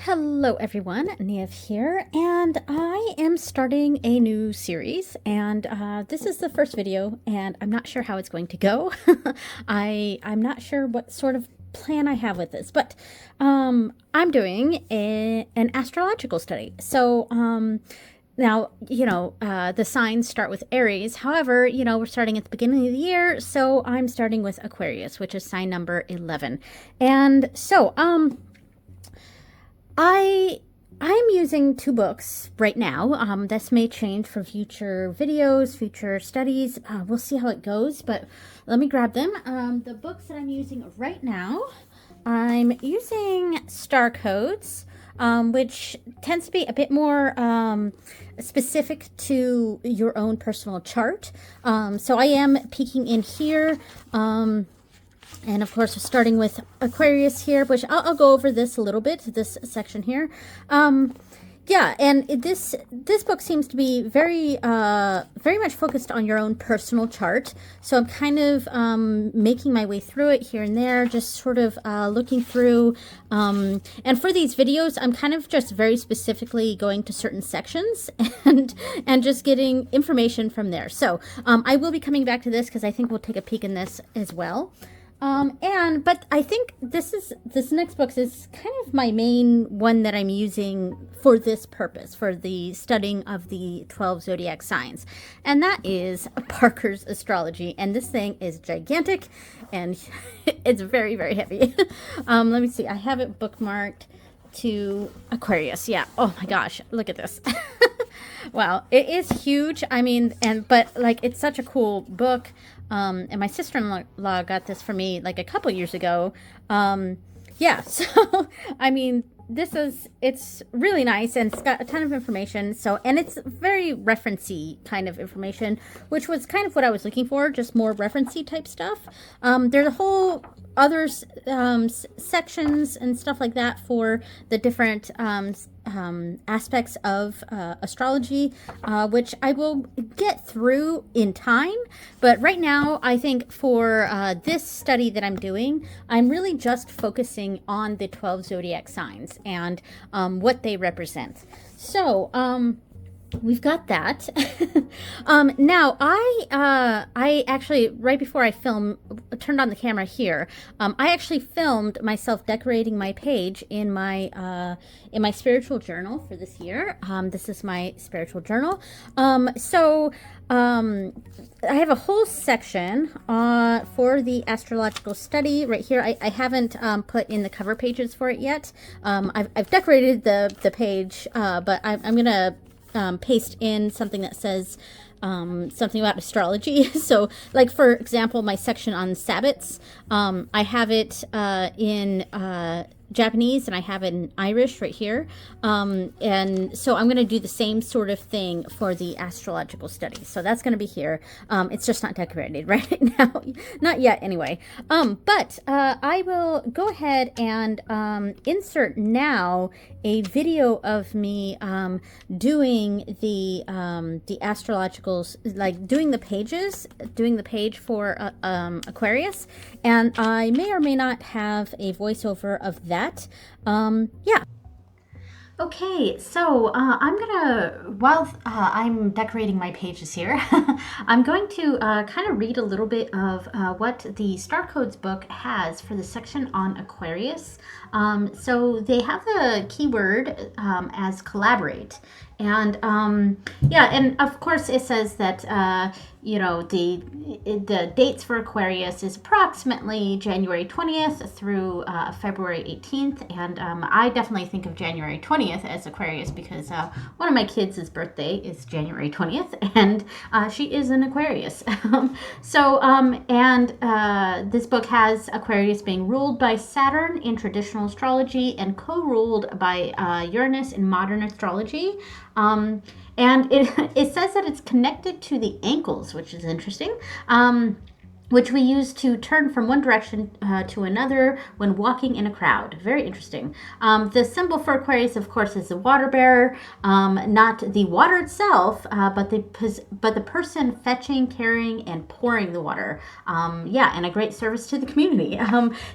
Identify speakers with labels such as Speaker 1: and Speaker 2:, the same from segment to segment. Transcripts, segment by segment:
Speaker 1: Hello everyone, Niev here, and I am starting a new series, and this is the first video, and I'm not sure how it's going to go. I'm not sure what sort of plan I have with this, but I'm doing an astrological study. So now, the signs start with Aries. However, we're starting at the beginning of the year, so I'm starting with Aquarius, which is sign number 11. And so, I'm using two books right now. This may change for future videos, future studies. We'll see how it goes, but let me grab them. The books that I'm using right now, I'm using Starcodes, which tends to be a bit more specific to your own personal chart. So I am peeking in here. And of course, starting with Aquarius here, which I'll go over this a little bit, this section here. Yeah, and this book seems to be very much focused on your own personal chart. So I'm kind of making my way through it here and there, just sort of looking through. And for these videos, I'm kind of just very specifically going to certain sections and just getting information from there. So I will be coming back to this because I think we'll take a peek in this as well. But I think this next book is kind of my main one that I'm using for this purpose, for the studying of the 12 zodiac signs. And that is Parker's Astrology. And this thing is gigantic and it's very, very heavy. Let me see. I have it bookmarked to Aquarius. Yeah. Oh my gosh. Look at this. Wow. It is huge. I mean, but it's such a cool book. And my sister-in-law got this for me like a couple years ago. Yeah, so I mean, it's really nice and it's got a ton of information. So, and it's very referencey kind of information, which was kind of what I was looking for, just more referencey type stuff. There's a whole other sections and stuff like that for the different aspects of astrology, which I will get through in time. But right now, I think for this study that I'm doing, I'm really just focusing on the 12 zodiac signs and what they represent. So, we've got that. Now I actually, right before I turned on the camera here, I actually filmed myself decorating my page in my spiritual journal for this year. This is my spiritual journal. I have a whole section for the astrological study right here. I haven't put in the cover pages for it yet. I've decorated the page, but I'm gonna paste in something that says something about astrology. So, like, for example, my section on Sabbats, I have it in Japanese and I have it in Irish right here. And so I'm going to do the same sort of thing for the astrological study. So that's going to be here. It's just not decorated right now. Not yet anyway. But I will go ahead and insert now a video of me doing the astrologicals, like doing the page for Aquarius. And I may or may not have a voiceover of that. Yeah. Okay, so while I'm decorating my pages here, I'm going to kind of read a little bit of what the Starcodes book has for the section on Aquarius. So they have the keyword as collaborate. And yeah, and of course it says that the dates for Aquarius is approximately January 20th through February 18th, and I definitely think of January 20th as Aquarius because one of my kids' birthday is January 20th, and she is an Aquarius. This book has Aquarius being ruled by Saturn in traditional astrology and co-ruled by Uranus in modern astrology. And it says that it's connected to the ankles, which is interesting. which we use to turn from one direction to another when walking in a crowd. Very interesting. The symbol for Aquarius, of course, is the water bearer, not the water itself, but the person fetching, carrying, and pouring the water. Yeah, and a great service to the community.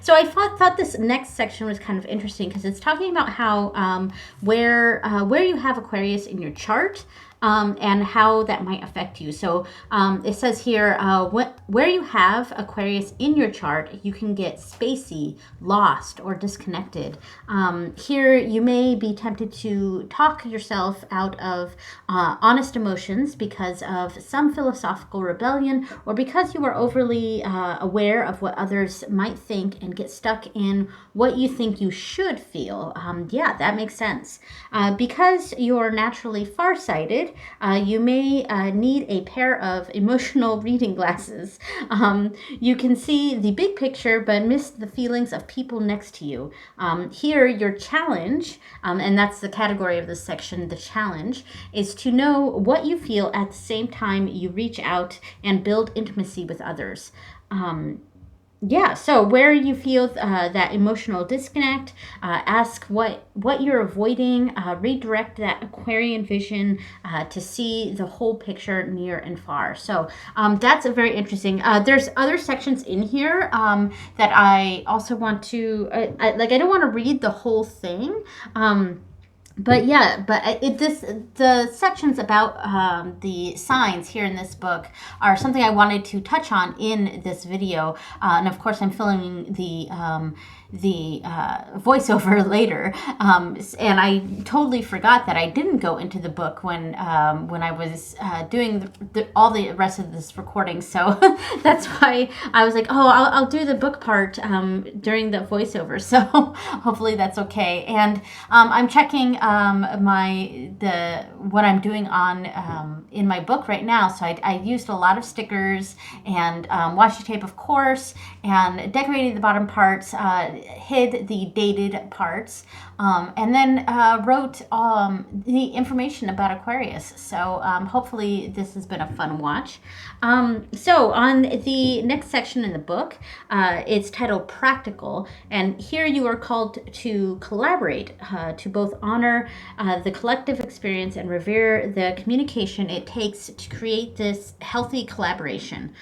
Speaker 1: So I thought this next section was kind of interesting because it's talking about how where you have Aquarius in your chart. And how that might affect you. So it says here, where you have Aquarius in your chart, you can get spacey, lost, or disconnected. Here, you may be tempted to talk yourself out of honest emotions because of some philosophical rebellion, or because you are overly aware of what others might think and get stuck in what you think you should feel. Yeah, that makes sense. Because you're naturally farsighted, you may need a pair of emotional reading glasses. You can see the big picture but miss the feelings of people next to you. Here, your challenge, and that's the category of this section, the challenge, is to know what you feel at the same time you reach out and build intimacy with others. Yeah, so where you feel that emotional disconnect, ask what you're avoiding, redirect that Aquarian vision to see the whole picture near and far. So that's a very interesting. There's other sections in here that I also want to, I don't want to read the whole thing. But yeah, the sections about the signs here in this book are something I wanted to touch on in this video, and of course I'm filming the voiceover later, and I totally forgot that I didn't go into the book when I was doing all the rest of this recording. So that's why I was like, oh, I'll do the book part during the voiceover. So hopefully that's okay. And I'm checking what I'm doing on in my book right now. So I used a lot of stickers and washi tape, of course, and decorated the bottom parts. Hid the dated parts, and then wrote the information about Aquarius. So hopefully this has been a fun watch. So on the next section in the book, it's titled Practical, and here you are called to collaborate, to both honor the collective experience and revere the communication it takes to create this healthy collaboration.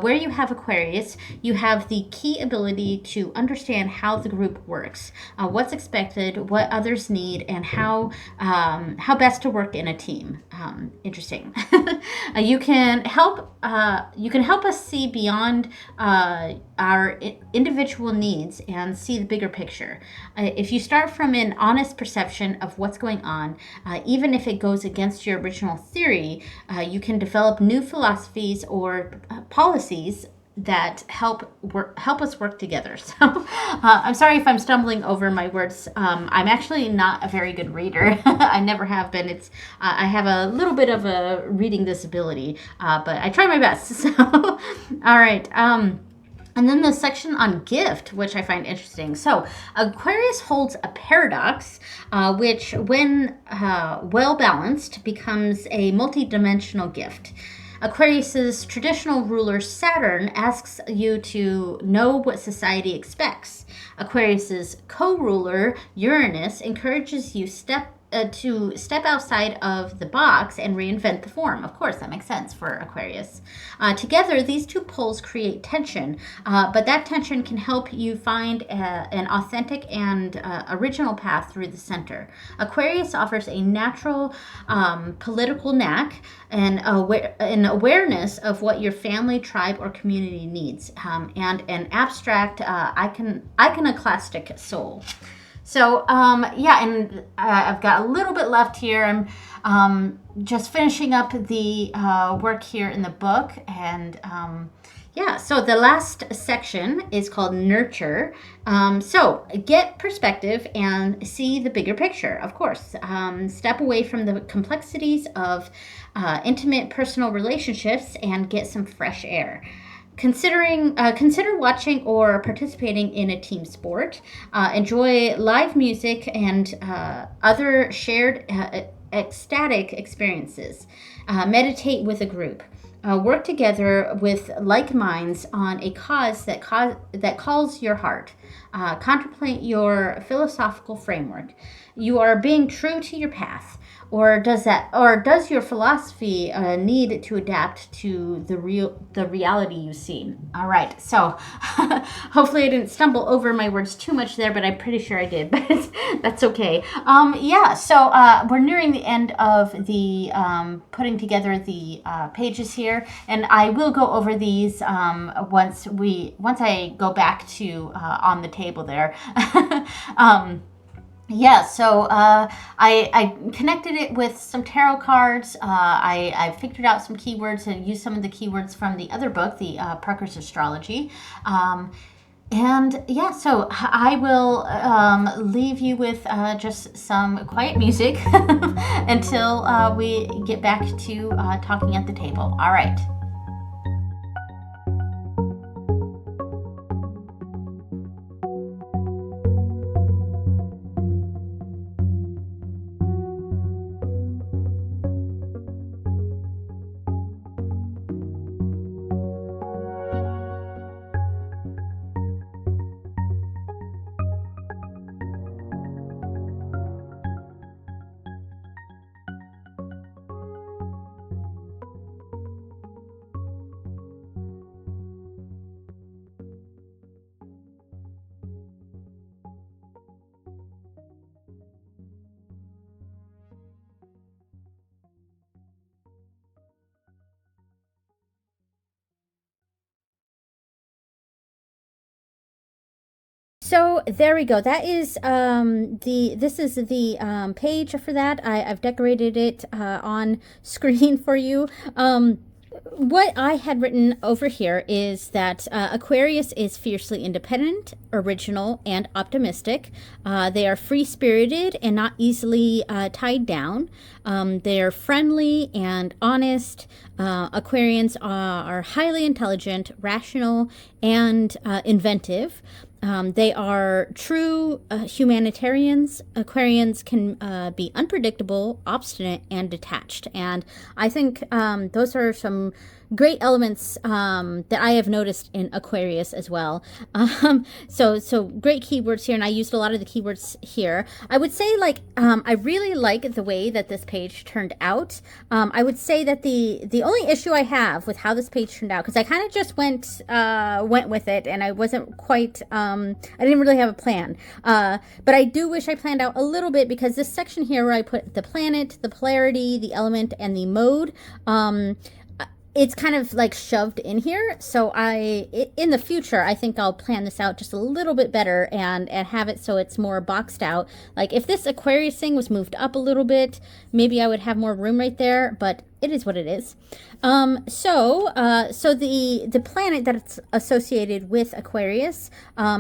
Speaker 1: Where you have Aquarius, you have the key ability to understand how the group works, what's expected, what others need, and how best to work in a team. Interesting. You can help us see beyond our individual needs and see the bigger picture. If you start from an honest perception of what's going on, even if it goes against your original theory, you can develop new philosophies or policies that help us work together. So I'm sorry if I'm stumbling over my words. I'm actually not a very good reader. I never have been. I have a little bit of a reading disability, but I try my best. So all right. And then the section on gift, which I find interesting. So Aquarius holds a paradox, which when well balanced becomes a multidimensional gift. Aquarius's traditional ruler Saturn asks you to know what society expects. Aquarius's co-ruler Uranus encourages you to step outside of the box and reinvent the form. Of course, that makes sense for Aquarius. Together, these two poles create tension, but that tension can help you find an authentic and original path through the center. Aquarius offers a natural political knack and an awareness of what your family, tribe, or community needs, and an abstract, iconoclastic soul. So, yeah, and I've got a little bit left here. I'm just finishing up the work here in the book. And, yeah, so the last section is called Nurture. So get perspective and see the bigger picture, of course. Step away from the complexities of intimate personal relationships and get some fresh air. Consider watching or participating in a team sport. Enjoy live music and other shared ecstatic experiences. Meditate with a group. work together with like minds on a cause that calls your heart. Contemplate your philosophical framework. You are being true to your path, or does your philosophy need to adapt to the reality you see? All right, so hopefully I didn't stumble over my words too much there, but I'm pretty sure I did. But that's okay. Yeah, so we're nearing the end of the putting together the pages here, and I will go over these once I go back to on the table there. Yeah, so I connected it with some tarot cards. I figured out some keywords and used some of the keywords from the other book, the Parker's Astrology. And yeah, so I will leave you with just some quiet music until we get back to talking at the table. All right. So there we go. That is this is the page for that. I've decorated it on screen for you. What I had written over here is that Aquarius is fiercely independent, original, and optimistic. They are free-spirited and not easily tied down. They are friendly and honest. Aquarians are highly intelligent, rational, and inventive. They are true humanitarians. Aquarians can be unpredictable, obstinate, and detached. And I think those are some great elements that I have noticed in Aquarius as well. So great keywords here, and I used a lot of the keywords here. I would say, like, I really like the way that this page turned out. I would say that the only issue I have with how this page turned out, because I kind of just went with it, and I wasn't quite, I didn't really have a plan. But I do wish I planned out a little bit, because this section here where I put the planet, the polarity, the element, and the mode, it's kind of like shoved in here. So in the future, I think I'll plan this out just a little bit better and have it so it's more boxed out. Like if this Aquarius thing was moved up a little bit, maybe I would have more room right there, but it is what it is. So the planet that's associated with Aquarius,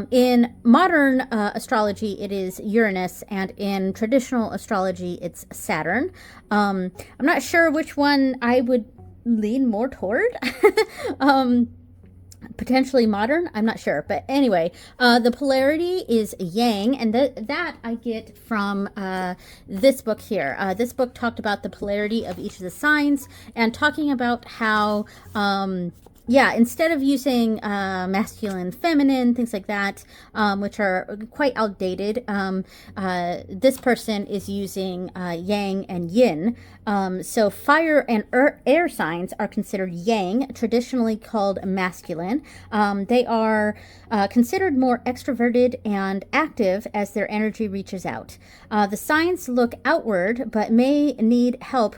Speaker 1: in modern astrology, it is Uranus, and in traditional astrology, it's Saturn. I'm not sure which one I would lean more toward. Potentially modern, I'm not sure, but anyway, the polarity is yang, and that I get from this book here. This book talked about the polarity of each of the signs and talking about how yeah, instead of using masculine, feminine, things like that, which are quite outdated, this person is using yang and yin. So fire and air signs are considered yang, traditionally called masculine. They are considered more extroverted and active as their energy reaches out. The signs look outward, but may need help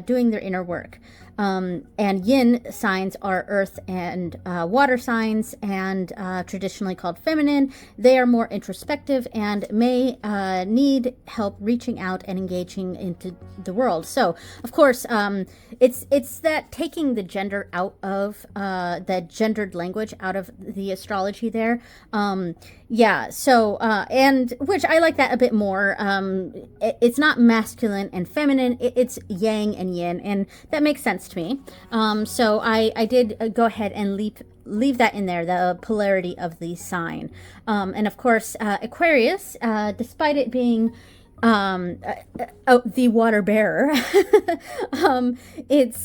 Speaker 1: doing their inner work. And yin signs are earth and water signs, and traditionally called feminine. They are more introspective and may need help reaching out and engaging into the world. So, of course, it's that taking the gender out of the gendered language out of the astrology there. Yeah, so, and which I like that a bit more. It's not masculine and feminine, it's yang and yin, and that makes sense to me. So I did go ahead and leave that in there, the polarity of the sign. And of course, Aquarius, despite it being the water bearer. It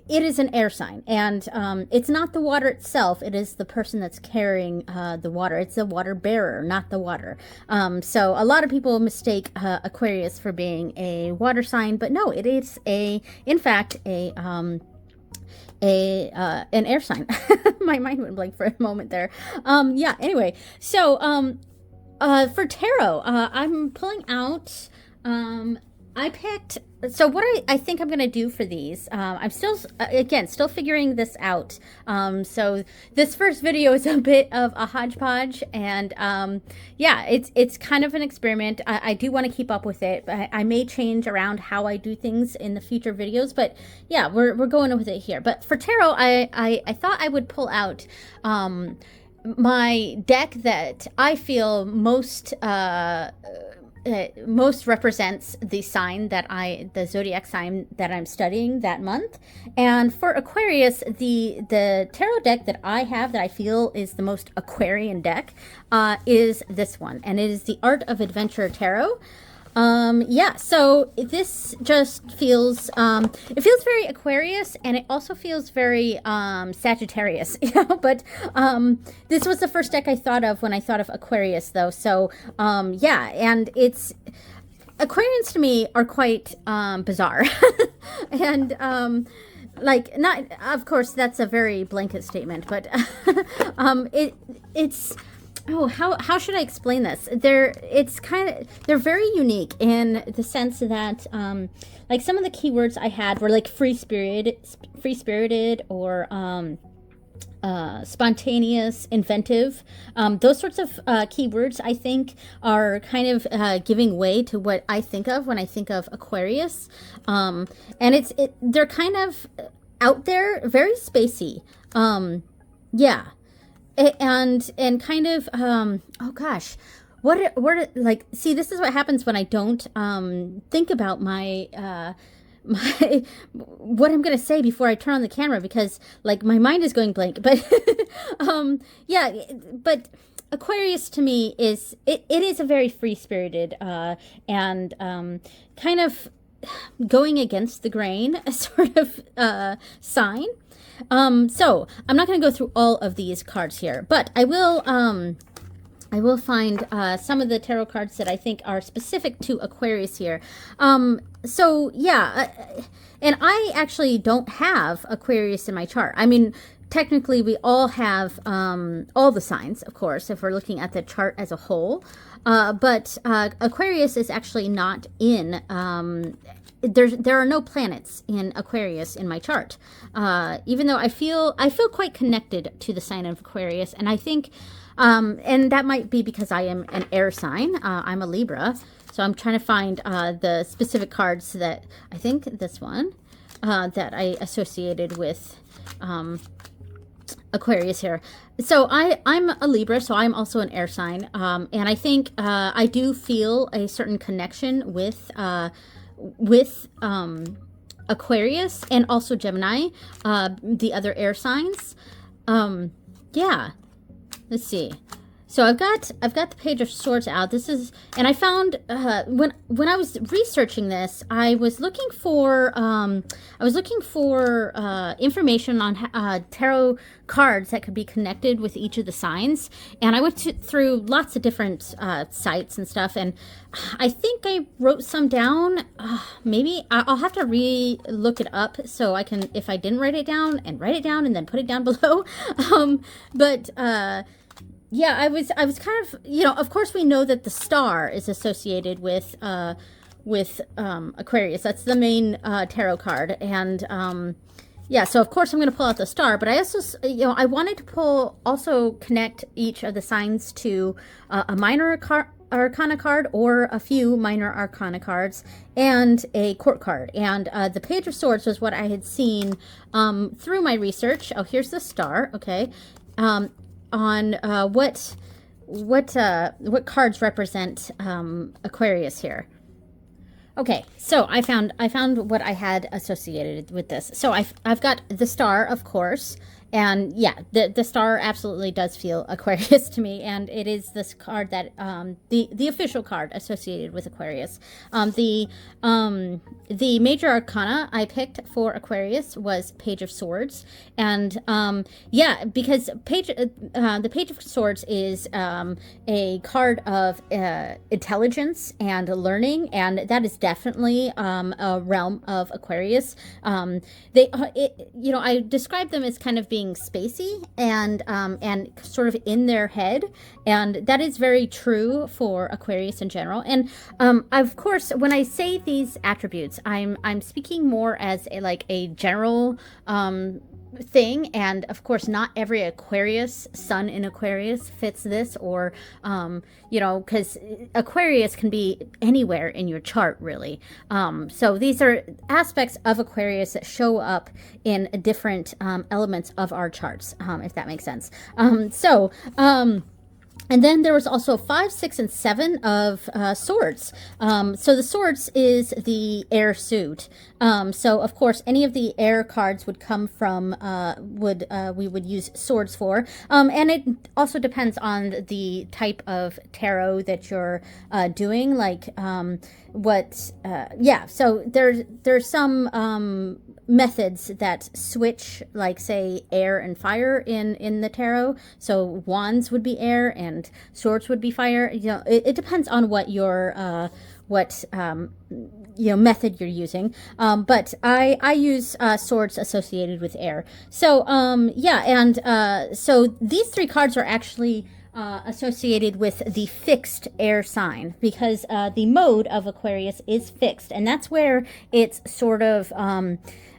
Speaker 1: is an air sign, and it's not the water itself. It is the person that's carrying the water. It's the water bearer, not the water. So a lot of people mistake Aquarius for being a water sign, but no, it is in fact, an air sign. My mind went blank for a moment there. Yeah. Anyway, so for tarot, I'm pulling out, I picked, so what I think I'm going to do for these, I'm still, again, still figuring this out. So this first video is a bit of a hodgepodge, and yeah, it's kind of an experiment. I do want to keep up with it. I may change around how I do things in the future videos, but yeah, we're going with it here. But for tarot, I thought I would pull out, my deck that I feel most represents the sign that the zodiac sign that I'm studying that month. And for Aquarius, the tarot deck that I have that I feel is the most Aquarian deck is this one, and it is the Art of Adventure Tarot. Yeah, so this just feels, it feels very Aquarius, and it also feels very, Sagittarius, you know, but, this was the first deck I thought of when I thought of Aquarius, though, so, yeah, and Aquarians to me are quite, bizarre, and, like, not, of course, that's a very blanket statement, but, it's... Oh, how should I explain this? They're very unique in the sense that, like, some of the keywords I had were like free spirited, or spontaneous, inventive. Those sorts of keywords I think are kind of giving way to what I think of when I think of Aquarius, and they're kind of out there, very spacey. Yeah. And kind of, oh gosh, what like, see, this is what happens when I don't, think about my what I'm going to say before I turn on the camera, because like my mind is going blank, but, yeah, but Aquarius to me it is a very free-spirited, and, kind of going against the grain sort of, sign. So I'm not going to go through all of these cards here, but I will find, some of the tarot cards that I think are specific to Aquarius here. So yeah, and I actually don't have Aquarius in my chart. I mean, technically we all have, all the signs, of course, if we're looking at the chart as a whole. But Aquarius is actually not in, there are no planets in Aquarius in my chart, even though I feel quite connected to the sign of Aquarius, and I think, and that might be because I am an air sign. I'm a Libra, so I'm trying to find the specific cards that I think this one that I associated with Aquarius here. So I'm a Libra, so I'm also an air sign, and I think I do feel a certain connection with Aquarius and also Gemini, the other air signs. Yeah, let's see. So I've got the Page of Swords out. This is, and I found when I was researching this, I was looking for information on tarot cards that could be connected with each of the signs, and I went through lots of different sites and stuff, and I think I wrote some down. Maybe I'll have to look it up so I can, if I didn't write it down, and then put it down below. But yeah, I was kind of, you know, of course we know that the star is associated with Aquarius. That's the main tarot card, and yeah, so of course I'm going to pull out the star, but I also, you know, I wanted to also connect each of the signs to a minor arcana card, or a few minor arcana cards, and a court card. And the Page of Swords was what I had seen through my research. Oh, here's the star. Okay. On what cards represent Aquarius here. Okay, so I found what I had associated with this. So I've got the star, of course, And yeah, the star absolutely does feel Aquarius to me, and it is this card that the official card associated with Aquarius. The major arcana I picked for Aquarius was Page of Swords, and yeah, because the Page of Swords is a card of intelligence and learning, and that is definitely a realm of Aquarius. I describe them as kind of being spacey and sort of in their head, and that is very true for Aquarius in general. And of course, when I say these attributes, I'm speaking more as a general thing, and of course not every Aquarius, sun in Aquarius, fits this, or because Aquarius can be anywhere in your chart, really. So these are aspects of Aquarius that show up in different elements of our charts, if that makes sense. And then there was also 5, 6, and 7 of swords. So the swords is the air suit. So of course, any of the air cards would come from we would use swords for. And it also depends on the type of tarot that you're doing. So there's some methods that switch, like say air and fire in the tarot. So wands would be air and swords would be fire. It depends on what your method you're using. But I use swords associated with air. So so these 3 cards are actually associated with the fixed air sign, because the mode of Aquarius is fixed, and that's where it's sort of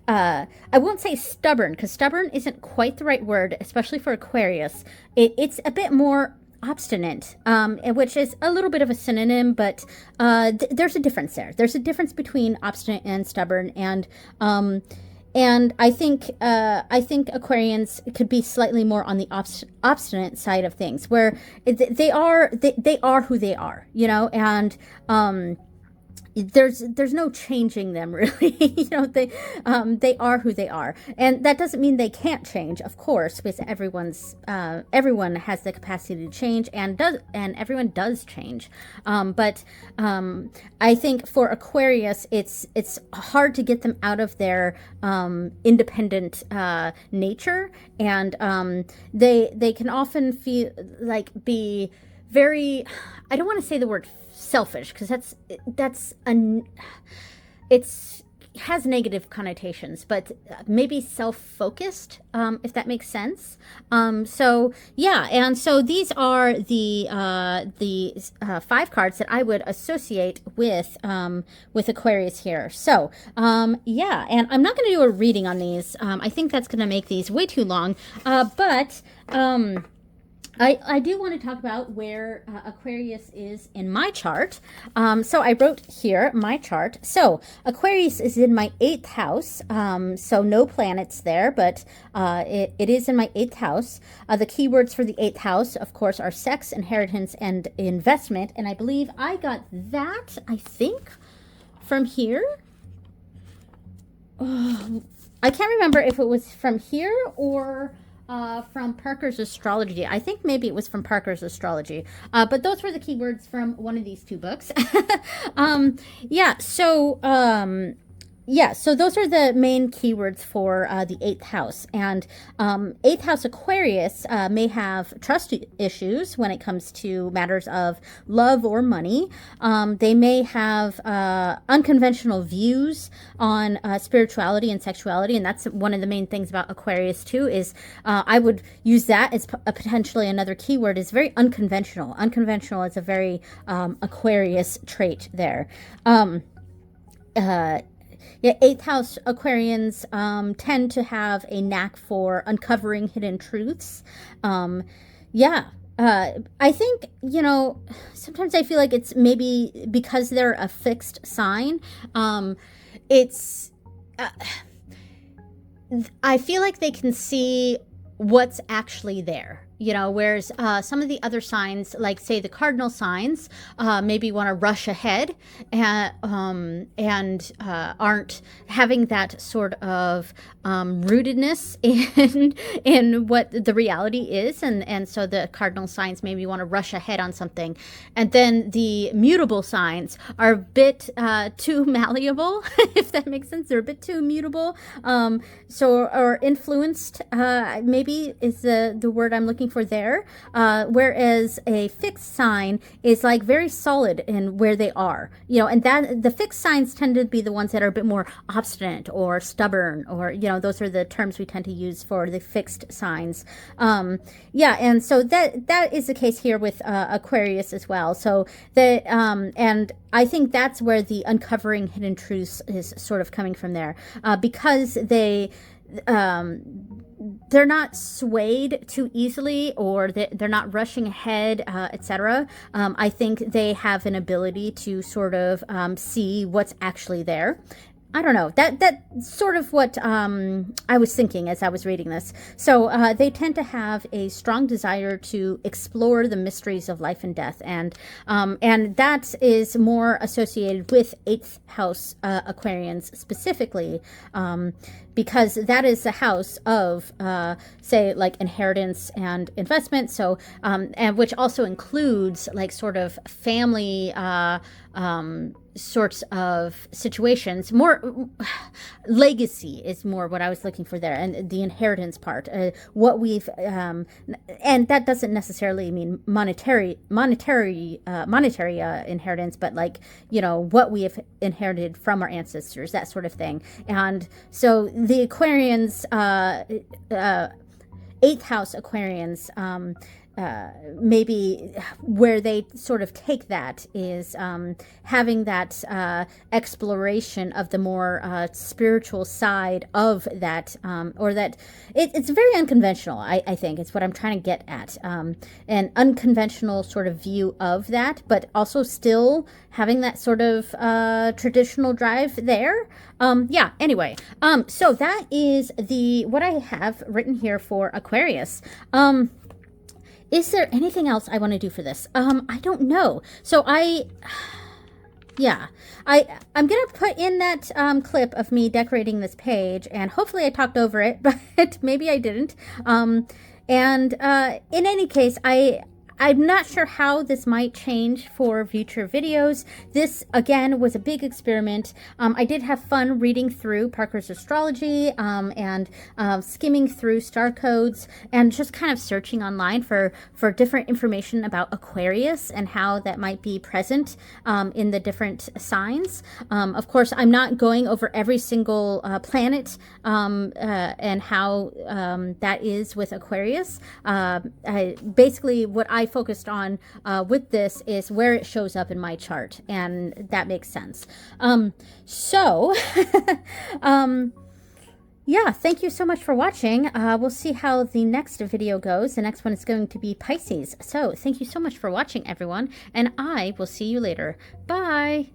Speaker 1: I won't say stubborn, because stubborn isn't quite the right word, especially for Aquarius. It's a bit more obstinate, which is a little bit of a synonym, but there's a difference there. There's a difference between obstinate and stubborn, and I think Aquarians could be slightly more on the obstinate side of things, where they are who they are, and there's no changing them, really. They are who they are, and that doesn't mean they can't change, of course, because everyone has the capacity to change, and everyone does change. But I think for Aquarius, it's hard to get them out of their independent nature, and they can often feel be very, I don't want to say the word selfish, because it has negative connotations, but maybe self-focused, if that makes sense. So yeah, and so these are the 5 cards that I would associate with Aquarius here. So yeah, and I'm not going to do a reading on these. I think that's going to make these way too long, but I do want to talk about where Aquarius is in my chart. So I wrote here my chart. So Aquarius is in my 8th house. So no planets there, but it is in my 8th house. The keywords for the 8th house, of course, are sex, inheritance, and investment. And I believe I got that, I think, from here. I can't remember if it was from here or from Parker's Astrology. I think maybe it was from Parker's Astrology. But those were the keywords from one of these 2 books. So those are the main keywords for the 8th house. And 8th house Aquarius may have trust issues when it comes to matters of love or money. They may have unconventional views on spirituality and sexuality. And that's one of the main things about Aquarius too, is I would use that as potentially another keyword, is very unconventional. Unconventional is a very Aquarius trait there. Yeah, 8th house Aquarians tend to have a knack for uncovering hidden truths. I think, sometimes I feel like it's maybe because they're a fixed sign. I feel like they can see what's actually there. you know, whereas some of the other signs, like say the cardinal signs, maybe want to rush ahead and aren't having that sort of rootedness in what the reality is, and so the cardinal signs maybe want to rush ahead on something, and then the mutable signs are a bit too malleable, if that makes sense. They're a bit too mutable, or influenced, maybe is the word I'm looking for there. Whereas a fixed sign is like very solid in where they are, you know, and that the fixed signs tend to be the ones that are a bit more obstinate or stubborn, or, you know, those are the terms we tend to use for the fixed signs. Yeah, and so that is the case here with Aquarius as well. So and I think that's where the uncovering hidden truths is sort of coming from there, because they're not swayed too easily, or they're not rushing ahead, etc. I think they have an ability to sort of see what's actually there. I don't know. That's sort of what I was thinking as I was reading this. So they tend to have a strong desire to explore the mysteries of life and death, and that is more associated with 8th house Aquarians specifically, because that is the house of, say, like inheritance and investment. So, and which also includes like sort of family sorts of situations. More legacy is more what I was looking for there, and the inheritance part, what we've and that doesn't necessarily mean monetary inheritance, but like, you know, what we have inherited from our ancestors, that sort of thing. And so the Aquarians, 8th house Aquarians, maybe where they sort of take that is having that exploration of the more spiritual side of that, or that it's very unconventional. I think it's what I'm trying to get at, an unconventional sort of view of that, but also still having that sort of traditional drive there. Yeah, anyway, so that is what I have written here for Aquarius. Is there anything else I want to do for this? I don't know. So I'm going to put in that clip of me decorating this page, and hopefully I talked over it, but maybe I didn't. And in any case, I'm not sure how this might change for future videos. This, again, was a big experiment. I did have fun reading through Parker's Astrology, and skimming through Starcodes, and just kind of searching online for different information about Aquarius and how that might be present in the different signs. Of course, I'm not going over every single planet and how that is with Aquarius. Basically, what I focused on with this is where it shows up in my chart, and that makes sense. Yeah, thank you so much for watching. We'll see how the next video goes. The next one is going to be Pisces. So thank you so much for watching, everyone, and I will see you later. Bye.